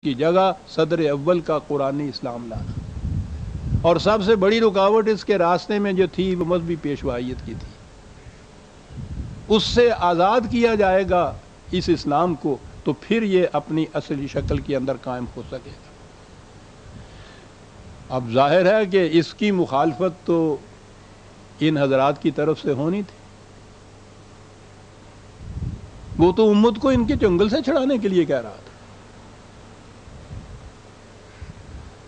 کی جگہ صدر اول کا قرآنی اسلام لانا، اور سب سے بڑی رکاوٹ اس کے راستے میں جو تھی وہ مذہبی پیشوائیت کی تھی۔ اس سے آزاد کیا جائے گا اس اسلام کو تو پھر یہ اپنی اصلی شکل کے اندر قائم ہو سکے گا۔ اب ظاہر ہے کہ اس کی مخالفت تو ان حضرات کی طرف سے ہونی تھی، وہ تو امت کو ان کے چنگل سے چھڑانے کے لیے کہہ رہا تھا۔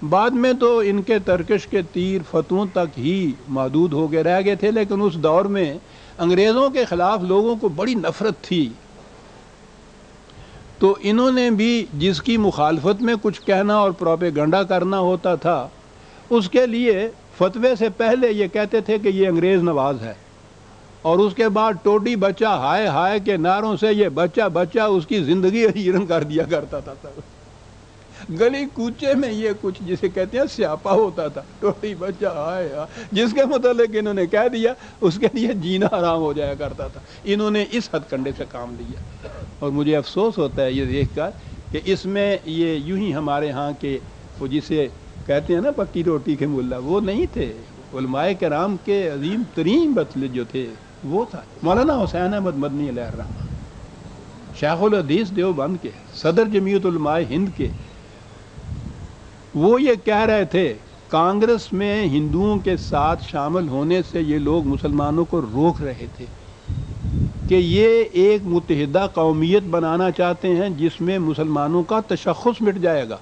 بعد میں تو ان کے ترکش کے تیر فتووں تک ہی محدود ہو کے رہ گئے تھے، لیکن اس دور میں انگریزوں کے خلاف لوگوں کو بڑی نفرت تھی، تو انہوں نے بھی جس کی مخالفت میں کچھ کہنا اور پروپیگنڈا کرنا ہوتا تھا، اس کے لیے فتوے سے پہلے یہ کہتے تھے کہ یہ انگریز نواز ہے، اور اس کے بعد ٹوڈی بچہ ہائے ہائے کے نعروں سے یہ بچہ بچہ اس کی زندگی حیران کر دیا کرتا تھا۔ گلی کوچے میں یہ کچھ جسے کہتے ہیں سیاپا ہوتا تھا، ٹوٹی بچہ ہائے ہائے، جس کے متعلق انہوں نے کہہ دیا اس کے لیے جینا حرام ہو جایا کرتا تھا۔ انہوں نے اس ہتھ کنڈے سے کام لیا، اور مجھے افسوس ہوتا ہے یہ دیکھ کر کہ اس میں یہ یوں ہی ہمارے ہاں کے وہ جسے کہتے ہیں نا پکی روٹی کے ملا، وہ نہیں تھے۔ علماء کرام کے عظیم ترین بطل جو تھے وہ تھا مولانا حسین احمد مدنی علیہ الرحمہ، شیخ الحدیث دیوبند کے، صدر جمعیت علماء ہند کے۔ وہ یہ کہہ رہے تھے کانگریس میں ہندوؤں کے ساتھ شامل ہونے سے یہ لوگ مسلمانوں کو روک رہے تھے کہ یہ ایک متحدہ قومیت بنانا چاہتے ہیں جس میں مسلمانوں کا تشخص مٹ جائے گا۔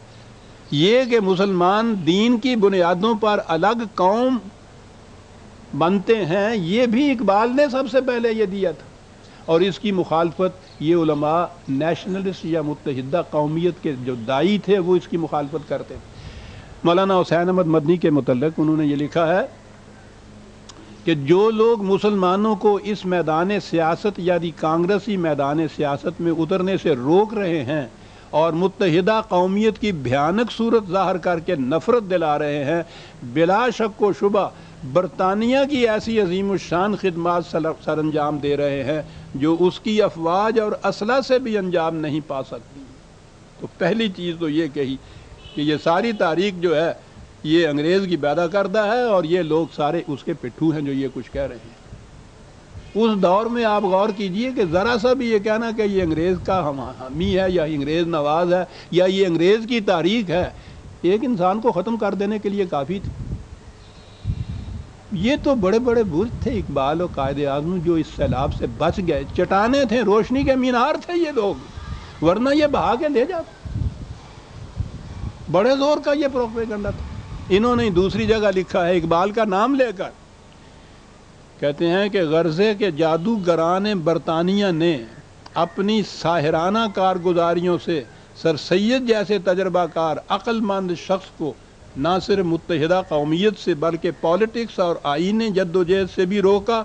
یہ کہ مسلمان دین کی بنیادوں پر الگ قوم بنتے ہیں، یہ بھی اقبال نے سب سے پہلے یہ دیا تھا، اور اس کی مخالفت یہ علماء نیشنلسٹ یا متحدہ قومیت کے جو داعی تھے وہ اس کی مخالفت کرتے تھے۔ مولانا حسین احمد مدنی کے متعلق انہوں نے یہ لکھا ہے کہ جو لوگ مسلمانوں کو اس میدان سیاست یعنی کانگریسی میدان سیاست میں اترنے سے روک رہے ہیں اور متحدہ قومیت کی بھیانک صورت ظاہر کر کے نفرت دلا رہے ہیں، بلا شک و شبہ برطانیہ کی ایسی عظیم الشان خدمات سر انجام دے رہے ہیں جو اس کی افواج اور اسلحہ سے بھی انجام نہیں پا سکتی۔ تو پہلی چیز تو یہ کہی کہ یہ ساری تاریخ جو ہے یہ انگریز کی پیدا کردہ ہے، اور یہ لوگ سارے اس کے پٹھو ہیں جو یہ کچھ کہہ رہے ہیں۔ اس دور میں آپ غور کیجئے کہ ذرا سا بھی یہ کہنا کہ یہ انگریز کا حامی ہے یا انگریز نواز ہے یا یہ انگریز کی تاریخ ہے، ایک انسان کو ختم کر دینے کے لیے کافی تھی۔ یہ تو بڑے بڑے برج تھے اقبال و قائد اعظم جو اس سیلاب سے بچ گئے، چٹانیں تھے، روشنی کے مینار تھے یہ لوگ، ورنہ یہ بہا کے لے جاتے۔ بڑے زور کا یہ پروپیگنڈا تھا۔ انہوں نے دوسری جگہ لکھا ہے اقبال کا نام لے کر، کہتے ہیں کہ غرضے کے جادوگران برطانیہ نے اپنی ساحرانہ کارگزاریوں سے سر سید جیسے تجربہ کار عقل مند شخص کو نہ صرف متحدہ قومیت سے بلکہ پالیٹکس اور آئینی جدوجہد سے بھی روکا،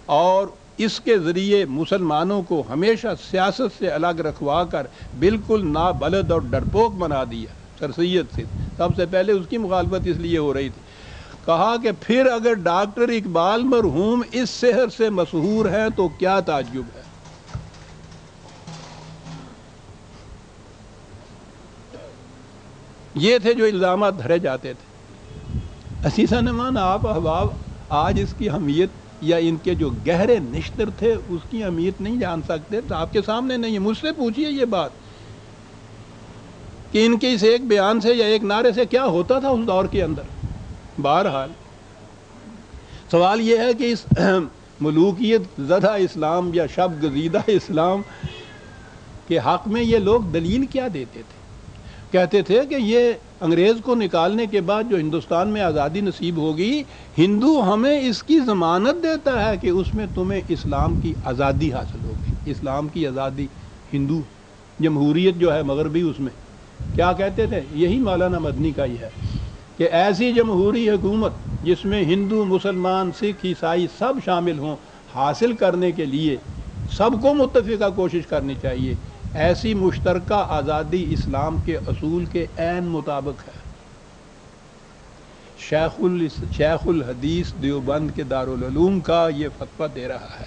اور اس کے ذریعے مسلمانوں کو ہمیشہ سیاست سے الگ رکھوا کر بالکل نابلد اور ڈرپوک بنا دیا۔ سر سید سے سب سے پہلے اس کی مخالفت اس لیے ہو رہی تھی۔ کہا کہ پھر اگر ڈاکٹر اقبال مرحوم اس سحر سے مسحور ہے تو کیا تعجب ہے۔ یہ تھے جو الزامات دھرے جاتے تھے۔ عزیزان نمان، آپ احباب آج اس کی اہمیت یا ان کے جو گہرے نشتر تھے اس کی اہمیت نہیں جان سکتے، تو آپ کے سامنے نہیں ہے۔ مجھ سے پوچھئے یہ بات کہ ان کے اس ایک بیان سے یا ایک نعرے سے کیا ہوتا تھا اس دور کے اندر۔ بہرحال سوال یہ ہے کہ اس ملوکیت زدہ اسلام یا شب گزیدہ اسلام کے حق میں یہ لوگ دلیل کیا دیتے تھے؟ کہتے تھے کہ یہ انگریز کو نکالنے کے بعد جو ہندوستان میں آزادی نصیب ہوگی، ہندو ہمیں اس کی ضمانت دیتا ہے کہ اس میں تمہیں اسلام کی آزادی حاصل ہوگی۔ اسلام کی آزادی، ہندو جمہوریت جو ہے مغربی، اس میں کیا کہتے تھے؟ یہی مولانا مدنی کا ہی ہے کہ ایسی جمہوری حکومت جس میں ہندو، مسلمان، سکھ، عیسائی سب شامل ہوں، حاصل کرنے کے لیے سب کو متفقہ کوشش کرنی چاہیے۔ ایسی مشترکہ آزادی اسلام کے اصول کے عین مطابق ہے۔ شیخ الحدیث دیوبند کے دارالعلوم کا یہ فتویٰ دے رہا ہے،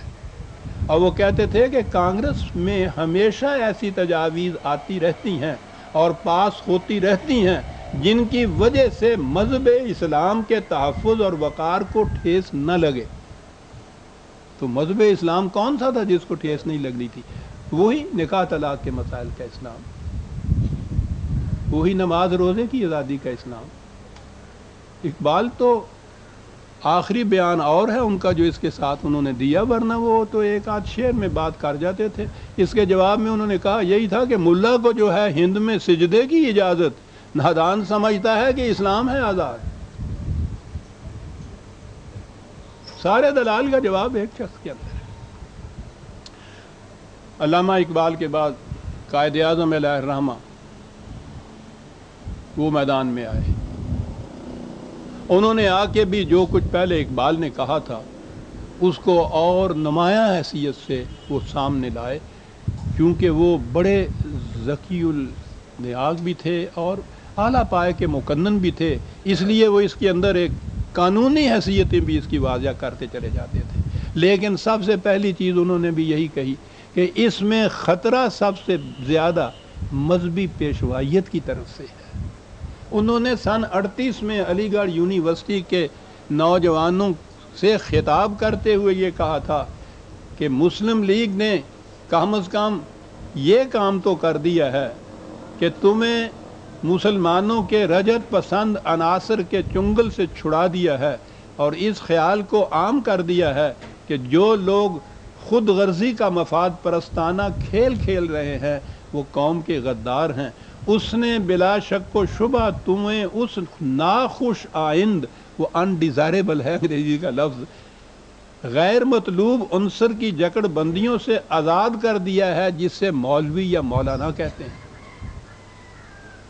اور وہ کہتے تھے کہ کانگریس میں ہمیشہ ایسی تجاویز آتی رہتی ہیں اور پاس ہوتی رہتی ہیں، جن کی وجہ سے مذہب اسلام کے تحفظ اور وقار کو ٹھیس نہ لگے۔ تو مذہب اسلام کون سا تھا جس کو ٹھیس نہیں لگنی تھی؟ وہی نکاح طلاق کے مسائل کا اسلام، وہی نماز روزے کی آزادی کا اسلام۔ اقبال تو آخری بیان اور ہے ان کا جو اس کے ساتھ انہوں نے دیا، ورنہ وہ تو ایک آدھ شعر میں بات کر جاتے تھے۔ اس کے جواب میں انہوں نے کہا یہی تھا کہ ملا کو جو ہے ہند میں سجدے کی اجازت، نادان سمجھتا ہے کہ اسلام ہے آزاد۔ سارے دلال کا جواب ایک شخص کے اندر ہے۔ علامہ اقبال کے بعد قائد اعظم علیہ الرحمہ وہ میدان میں آئے۔ انہوں نے آ کے بھی جو کچھ پہلے اقبال نے کہا تھا اس کو اور نمایاں حیثیت سے وہ سامنے لائے، کیونکہ وہ بڑے ذکی النیاق بھی تھے اور اعلیٰ پائے کے مقنن بھی تھے، اس لیے وہ اس کے اندر ایک قانونی حیثیتیں بھی اس کی واضح کرتے چلے جاتے تھے۔ لیکن سب سے پہلی چیز انہوں نے بھی یہی کہی کہ اس میں خطرہ سب سے زیادہ مذہبی پیشوائیت کی طرف سے ہے۔ انہوں نے سن 38 میں علی گڑھ یونیورسٹی کے نوجوانوں سے خطاب کرتے ہوئے یہ کہا تھا کہ مسلم لیگ نے کم از کم یہ کام تو کر دیا ہے کہ تمہیں مسلمانوں کے رجعت پسند عناصر کے چنگل سے چھڑا دیا ہے، اور اس خیال کو عام کر دیا ہے کہ جو لوگ خود غرضی کا مفاد پرستانہ کھیل کھیل رہے ہیں وہ قوم کے غدار ہیں۔ اس نے بلا شک و شبہ تمہیں اس ناخوش آئند، وہ انڈیزائریبل ہے انگریزی کا لفظ، غیر مطلوب عنصر کی جکڑ بندیوں سے آزاد کر دیا ہے جس سے مولوی یا مولانا کہتے ہیں۔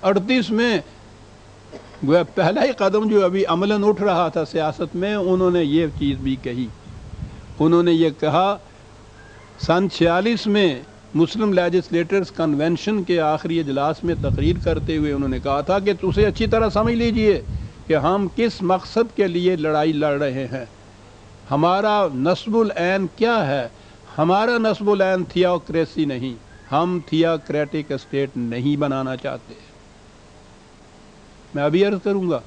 38 میں گویا پہلا ہی قدم جو ابھی عملاً اٹھ رہا تھا سیاست میں، انہوں نے یہ چیز بھی کہی۔ انہوں نے یہ کہا سن 46 میں مسلم لیجسلیٹرز کنونشن کے آخری اجلاس میں تقریر کرتے ہوئے انہوں نے کہا تھا کہ اسے اچھی طرح سمجھ لیجئے کہ ہم کس مقصد کے لیے لڑائی لڑ رہے ہیں، ہمارا نصب العین کیا ہے۔ ہمارا نصب العین تھیوکریسی نہیں، ہم تھیوکریٹک اسٹیٹ نہیں بنانا چاہتے۔ میں ابھی عرض کروں گا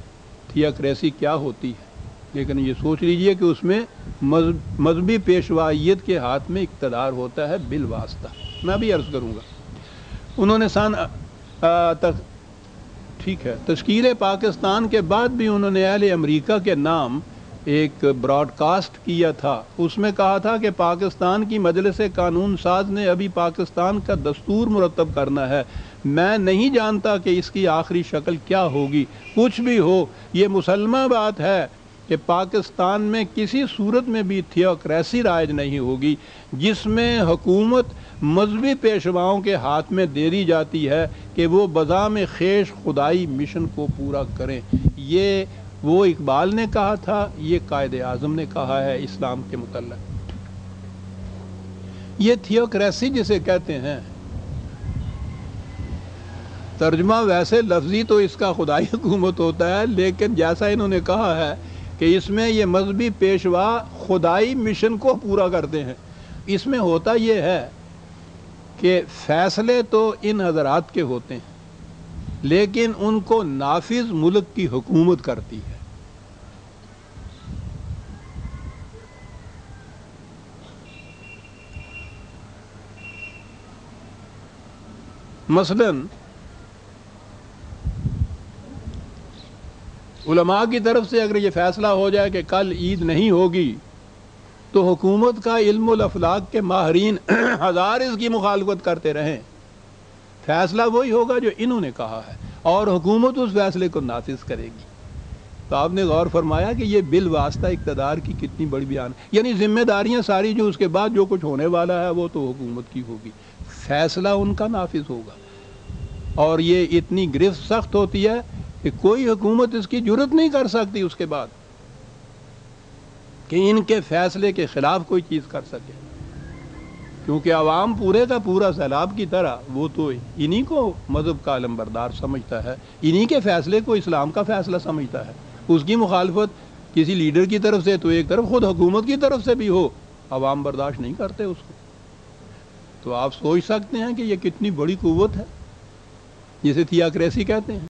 تھیوکریسی کیا ہوتی ہے، لیکن یہ سوچ لیجئے کہ اس میں مذہبی پیشوائیت کے ہاتھ میں اقتدار ہوتا ہے بالواسطہ۔ میں ابھی عرض کروں گا۔ انہوں نے تشکیل پاکستان کے بعد بھی انہوں نے اہل امریکہ کے نام ایک براڈ کاسٹ کیا تھا، اس میں کہا تھا کہ پاکستان کی مجلس قانون ساز نے ابھی پاکستان کا دستور مرتب کرنا ہے، میں نہیں جانتا کہ اس کی آخری شکل کیا ہوگی، کچھ بھی ہو یہ مسلمہ بات ہے کہ پاکستان میں کسی صورت میں بھی تھیوکریسی رائج نہیں ہوگی جس میں حکومت مذہبی پیشواؤں کے ہاتھ میں دے دی جاتی ہے کہ وہ بذام خیش خدائی مشن کو پورا کریں۔ یہ وہ اقبال نے کہا تھا، یہ قائد اعظم نے کہا ہے اسلام کے متعلق۔ یہ تھیوکریسی جسے کہتے ہیں، ترجمہ ویسے لفظی تو اس کا خدائی حکومت ہوتا ہے، لیکن جیسا انہوں نے کہا ہے کہ اس میں یہ مذہبی پیشوا خدائی مشن کو پورا کرتے ہیں۔ اس میں ہوتا یہ ہے کہ فیصلے تو ان حضرات کے ہوتے ہیں، لیکن ان کو نافذ ملک کی حکومت کرتی ہے۔ مثلاً علماء کی طرف سے اگر یہ فیصلہ ہو جائے کہ کل عید نہیں ہوگی تو حکومت کا علم الافلاک کے ماہرین ہزار اس کی مخالفت کرتے رہیں، فیصلہ وہی ہوگا جو انہوں نے کہا ہے اور حکومت اس فیصلے کو نافذ کرے گی۔ تو آپ نے غور فرمایا کہ یہ بالواسطہ اقتدار کی کتنی بڑی بیان، یعنی ذمہ داریاں ساری جو اس کے بعد جو کچھ ہونے والا ہے وہ تو حکومت کی ہوگی، فیصلہ ان کا نافذ ہوگا۔ اور یہ اتنی گرفت سخت ہوتی ہے کہ کوئی حکومت اس کی جرت نہیں کر سکتی اس کے بعد کہ ان کے فیصلے کے خلاف کوئی چیز کر سکے، کیونکہ عوام پورے کا پورا سیلاب کی طرح وہ تو انہی کو مذہب کا علمبردار سمجھتا ہے، انہی کے فیصلے کو اسلام کا فیصلہ سمجھتا ہے۔ اس کی مخالفت کسی لیڈر کی طرف سے تو ایک طرف خود حکومت کی طرف سے بھی ہو، عوام برداشت نہیں کرتے اس کو۔ تو آپ سوچ سکتے ہیں کہ یہ کتنی بڑی قوت ہے۔ جسے تھیاکریسی کہتے ہیں.